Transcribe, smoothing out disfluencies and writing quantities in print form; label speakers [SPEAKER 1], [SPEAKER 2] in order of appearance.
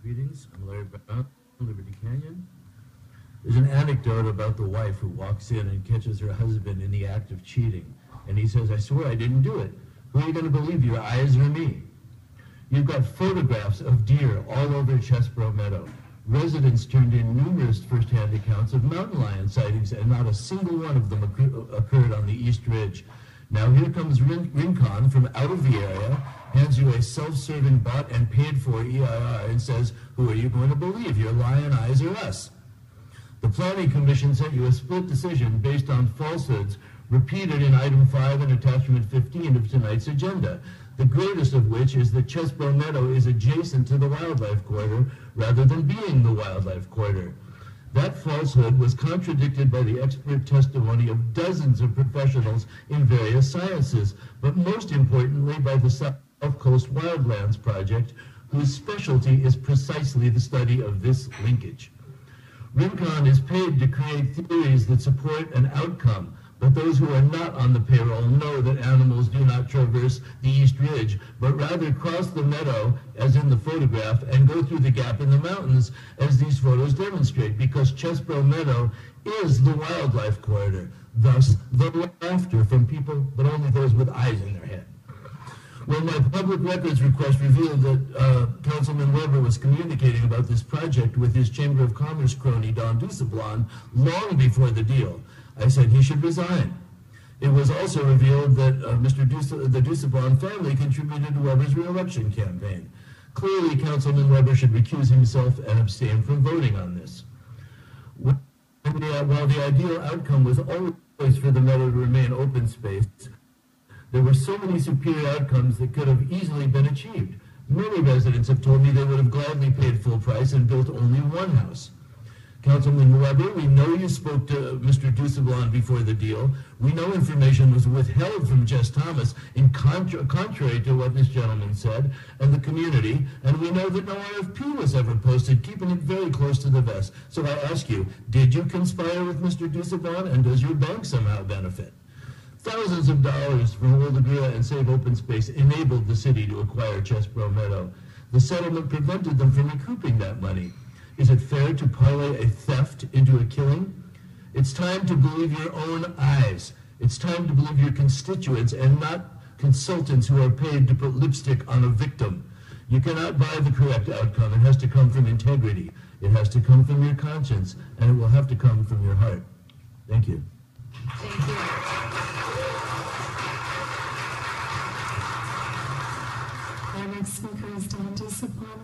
[SPEAKER 1] Greetings, I'm Larry Brown, Liberty Canyon. There's an anecdote about the wife who walks in and catches her husband in the act of cheating. And he says, I swear I didn't do it. Who are you going to believe, your eyes or me? You've got photographs of deer all over Chesebro Meadow. Residents turned in numerous first-hand accounts of mountain lion sightings, and not a single one of them occurred on the East Ridge. Now here comes Rincon from out of the area, hands you a self-serving bought and paid for EIR and says, who are you going to believe, your lion eyes or us? The Planning Commission sent you a split decision based on falsehoods repeated in item 5 and attachment 15 of tonight's agenda, the greatest of which is that Chesebro Meadow is adjacent to the wildlife corridor rather than being the wildlife corridor. That falsehood was contradicted by the expert testimony of dozens of professionals in various sciences, but most importantly by the South Coast Wildlands Project, whose specialty is precisely the study of this linkage. Rincon is paid to create theories that support an outcome, but those who are not on the payroll know that animals do not traverse the East Ridge, but rather cross the meadow, as in the photograph, and go through the gap in the mountains, as these photos demonstrate, because Chesebro Meadow is the wildlife corridor, thus the laughter from people, but only those with eyes in their head. When my public records request revealed that Councilman Weber was communicating about this project with his Chamber of Commerce crony, Don Dusablon, long before the deal, I said he should resign. It was also revealed that the Dusablon family contributed to Weber's re-election campaign. Clearly, Councilman Weber should recuse himself and abstain from voting on this. While the ideal outcome was always for the meadow to remain open space, there were so many superior outcomes that could have easily been achieved. Many residents have told me they would have gladly paid full price and built only one house. Councilman Weber, we know you spoke to Mr. Dusablon before the deal. We know information was withheld from Jess Thomas, contrary to what this gentleman said, and the community, and we know that no RFP was ever posted, keeping it very close to the vest. So I ask you, did you conspire with Mr. Dusablon, and does your bank somehow benefit? Thousands of dollars from Old Agria and Save Open Space enabled the city to acquire Chesebro Meadow. The settlement prevented them from recouping that money. Is it fair to parlay a theft into a killing? It's time to believe your own eyes. It's time to believe your constituents and not consultants who are paid to put lipstick on a victim. You cannot buy the correct outcome. It has to come from integrity. It has to come from your conscience, and it will have to come from your heart. Thank you.
[SPEAKER 2] Thank you. Our next speaker is Don Dusablon.